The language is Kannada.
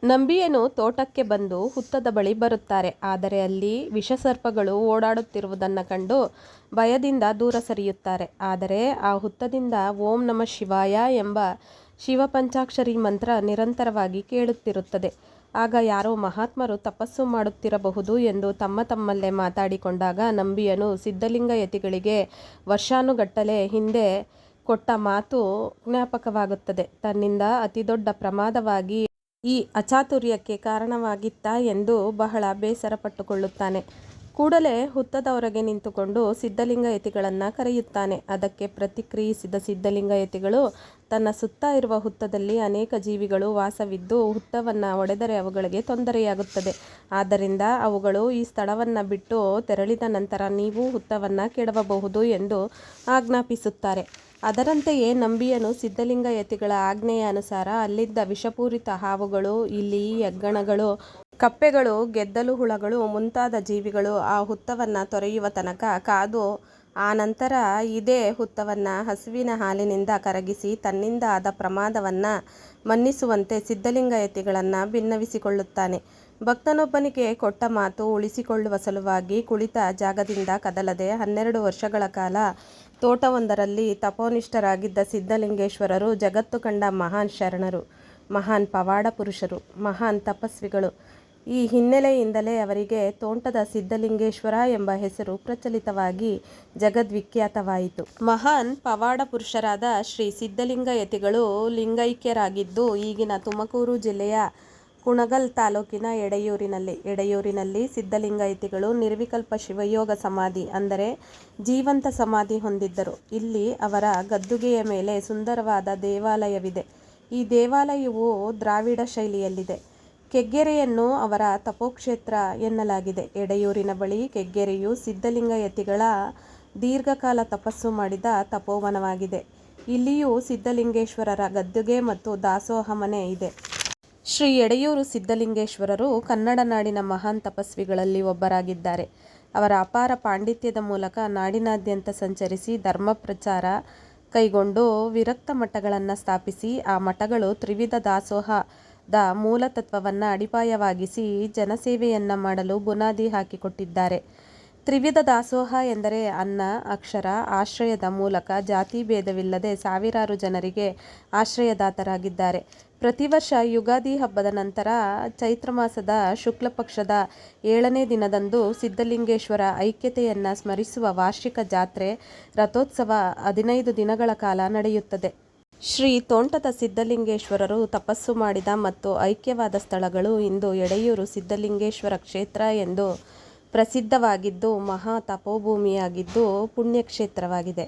ನಂಬಿಯನು ತೋಟಕ್ಕೆ ಬಂದು ಹುತ್ತದ ಬಳಿ ಬರುತ್ತಾರೆ. ಆದರೆ ಅಲ್ಲಿ ವಿಷಸರ್ಪಗಳು ಓಡಾಡುತ್ತಿರುವುದನ್ನು ಕಂಡು ಭಯದಿಂದ ದೂರ ಸರಿಯುತ್ತಾರೆ. ಆದರೆ ಆ ಹುತ್ತದಿಂದ ಓಂ ನಮಃ ಶಿವಾಯ ಎಂಬ ಶಿವಪಂಚಾಕ್ಷರಿ ಮಂತ್ರ ನಿರಂತರವಾಗಿ ಕೇಳುತ್ತಿರುತ್ತದೆ. ಆಗ ಯಾರೋ ಮಹಾತ್ಮರು ತಪಸ್ಸು ಮಾಡುತ್ತಿರಬಹುದು ಎಂದು ತಮ್ಮಲ್ಲೇ ಮಾತಾಡಿಕೊಂಡಾಗ ನಂಬಿಯನು ಸಿದ್ಧಲಿಂಗ ಯತಿಗಳಿಗೆ ವರ್ಷಾನುಗಟ್ಟಲೆ ಹಿಂದೆ ಕೊಟ್ಟ ಮಾತು ಜ್ಞಾಪಕವಾಗುತ್ತದೆ. ತನ್ನಿಂದ ಅತಿದೊಡ್ಡ ಪ್ರಮಾದವಾಗಿ ಈ ಅಚಾತುರ್ಯಕ್ಕೆ ಕಾರಣವಾಗಿತ್ತಾ ಎಂದು ಬಹಳ ಬೇಸರ ಪಟ್ಟುಕೊಳ್ಳುತ್ತಾನೆ. ಕೂಡಲೇ ಹುತ್ತದ ಹೊರಗೆ ನಿಂತುಕೊಂಡು ಸಿದ್ಧಲಿಂಗ ಯತಿಗಳನ್ನು ಕರೆಯುತ್ತಾನೆ. ಅದಕ್ಕೆ ಪ್ರತಿಕ್ರಿಯಿಸಿದ ಸಿದ್ಧಲಿಂಗ ಯತಿಗಳು, ತನ್ನ ಸುತ್ತ ಇರುವ ಹುತ್ತದಲ್ಲಿ ಅನೇಕ ಜೀವಿಗಳು ವಾಸವಿದ್ದು ಹುತ್ತವನ್ನು ಒಡೆದರೆ ಅವುಗಳಿಗೆ ತೊಂದರೆಯಾಗುತ್ತದೆ. ಆದ್ದರಿಂದ ಅವುಗಳು ಈ ಸ್ಥಳವನ್ನು ಬಿಟ್ಟು ತೆರಳಿದ ನಂತರ ನೀವು ಹುತ್ತವನ್ನು ಕೆಡವಬಹುದು ಎಂದು ಆಜ್ಞಾಪಿಸುತ್ತಾರೆ. ಅದರಂತೆಯೇ ನಂಬಿಯನು ಸಿದ್ಧಲಿಂಗ ಯತಿಗಳ ಆಜ್ಞೆಯ ಅನುಸಾರ ಅಲ್ಲಿದ್ದ ವಿಷಪೂರಿತ ಹಾವುಗಳು, ಇಲಿ, ಹೆಗ್ಗಣಗಳು, ಕಪ್ಪೆಗಳು, ಗೆದ್ದಲು ಹುಳಗಳು ಮುಂತಾದ ಜೀವಿಗಳು ಆ ಹುತ್ತವನ್ನು ತೊರೆಯುವ ತನಕ ಕಾದು ಆ ನಂತರ ಇದೇ ಹುತ್ತವನ್ನು ಹಸುವಿನ ಹಾಲಿನಿಂದ ಕರಗಿಸಿ ತನ್ನಿಂದ ಆದ ಪ್ರಮಾದವನ್ನು ಮನ್ನಿಸುವಂತೆ ಸಿದ್ಧಲಿಂಗ ಯತಿಗಳನ್ನು ಭಿನ್ನವಿಸಿಕೊಳ್ಳುತ್ತಾನೆ. ಭಕ್ತನೊಬ್ಬನಿಗೆ ಕೊಟ್ಟ ಮಾತು ಉಳಿಸಿಕೊಳ್ಳುವ ಸಲುವಾಗಿ ಕುಳಿತ ಜಾಗದಿಂದ ಕದಲದೆ 12 ವರ್ಷಗಳ ಕಾಲ ತೋಟವೊಂದರಲ್ಲಿ ತಪೋನಿಷ್ಠರಾಗಿದ್ದ ಸಿದ್ಧಲಿಂಗೇಶ್ವರರು ಜಗತ್ತು ಕಂಡ ಮಹಾನ್ ಶರಣರು, ಮಹಾನ್ ಪವಾಡ ಪುರುಷರು, ಮಹಾನ್ ತಪಸ್ವಿಗಳು. ಈ ಹಿನ್ನೆಲೆಯಿಂದಲೇ ಅವರಿಗೆ ತೋಂಟದ ಸಿದ್ಧಲಿಂಗೇಶ್ವರ ಎಂಬ ಹೆಸರು ಪ್ರಚಲಿತವಾಗಿ ಜಗದ್ವಿಖ್ಯಾತವಾಯಿತು. ಮಹಾನ್ ಪವಾಡ ಪುರುಷರಾದ ಶ್ರೀ ಸಿದ್ಧಲಿಂಗ ಯತಿಗಳು ಲಿಂಗೈಕ್ಯರಾಗಿದ್ದು ಈಗಿನ ತುಮಕೂರು ಜಿಲ್ಲೆಯ ಕುಣಗಲ್ ತಾಲೂಕಿನ ಎಡೆಯೂರಿನಲ್ಲಿ ಸಿದ್ಧಲಿಂಗ ಯತಿಗಳು ನಿರ್ವಿಕಲ್ಪ ಶಿವಯೋಗ ಸಮಾಧಿ ಅಂದರೆ ಜೀವಂತ ಸಮಾಧಿ ಹೊಂದಿದ್ದರು. ಇಲ್ಲಿ ಅವರ ಗದ್ದುಗೆಯ ಮೇಲೆ ಸುಂದರವಾದ ದೇವಾಲಯವಿದೆ. ಈ ದೇವಾಲಯವು ದ್ರಾವಿಡ ಶೈಲಿಯಲ್ಲಿದೆ. ಕೆಗ್ಗೆರೆಯನ್ನು ಅವರ ತಪೋಕ್ಷೇತ್ರ ಎನ್ನಲಾಗಿದೆ. ಎಡೆಯೂರಿನ ಬಳಿ ಕೆಗ್ಗೆರೆಯು ಸಿದ್ಧಲಿಂಗ ಯತಿಗಳ ದೀರ್ಘಕಾಲ ತಪಸ್ಸು ಮಾಡಿದ ತಪೋವನವಾಗಿದೆ. ಇಲ್ಲಿಯೂ ಸಿದ್ಧಲಿಂಗೇಶ್ವರರ ಗದ್ದುಗೆ ಮತ್ತು ದಾಸೋಹ ಮನೆ ಇದೆ. ಶ್ರೀ ಎಡೆಯೂರು ಸಿದ್ಧಲಿಂಗೇಶ್ವರರು ಕನ್ನಡ ನಾಡಿನ ಮಹಾನ್ ತಪಸ್ವಿಗಳಲ್ಲಿ ಒಬ್ಬರಾಗಿದ್ದಾರೆ. ಅವರ ಅಪಾರ ಪಾಂಡಿತ್ಯದ ಮೂಲಕ ನಾಡಿನಾದ್ಯಂತ ಸಂಚರಿಸಿ ಧರ್ಮ ಪ್ರಚಾರ ಕೈಗೊಂಡು ವಿರಕ್ತ ಮಠಗಳನ್ನು ಸ್ಥಾಪಿಸಿ ಆ ಮಠಗಳು ತ್ರಿವಿಧ ದಾಸೋಹದ ಮೂಲತತ್ವವನ್ನು ಅಡಿಪಾಯವಾಗಿಸಿ ಜನಸೇವೆಯನ್ನು ಮಾಡಲು ಬುನಾದಿ ಹಾಕಿಕೊಟ್ಟಿದ್ದಾರೆ. ತ್ರಿವಿಧ ದಾಸೋಹ ಎಂದರೆ ಅನ್ನ, ಅಕ್ಷರ, ಆಶ್ರಯದ ಮೂಲಕ ಜಾತಿ ಭೇದವಿಲ್ಲದೆ ಸಾವಿರಾರು ಜನರಿಗೆ ಆಶ್ರಯದಾತರಾಗಿದ್ದಾರೆ. ಪ್ರತಿ ವರ್ಷ ಯುಗಾದಿ ಹಬ್ಬದ ನಂತರ ಚೈತ್ರ ಮಾಸದ ಶುಕ್ಲ ಪಕ್ಷದ 7ನೇ ದಿನದಂದು ಸಿದ್ಧಲಿಂಗೇಶ್ವರ ಐಕ್ಯತೆಯನ್ನು ಸ್ಮರಿಸುವ ವಾರ್ಷಿಕ ಜಾತ್ರೆ ರಥೋತ್ಸವ 15 ದಿನಗಳ ಕಾಲ ನಡೆಯುತ್ತದೆ. ಶ್ರೀ ತೋಂಟದ ಸಿದ್ಧಲಿಂಗೇಶ್ವರರು ತಪಸ್ಸು ಮಾಡಿದ ಮತ್ತು ಐಕ್ಯವಾದ ಸ್ಥಳಗಳು ಇಂದು ಎಡೆಯೂರು ಸಿದ್ಧಲಿಂಗೇಶ್ವರ ಕ್ಷೇತ್ರ ಎಂದು ಪ್ರಸಿದ್ಧವಾಗಿದ್ದು ಮಹಾ ತಪೋಭೂಮಿಯಾಗಿದ್ದು ಪುಣ್ಯಕ್ಷೇತ್ರವಾಗಿದೆ.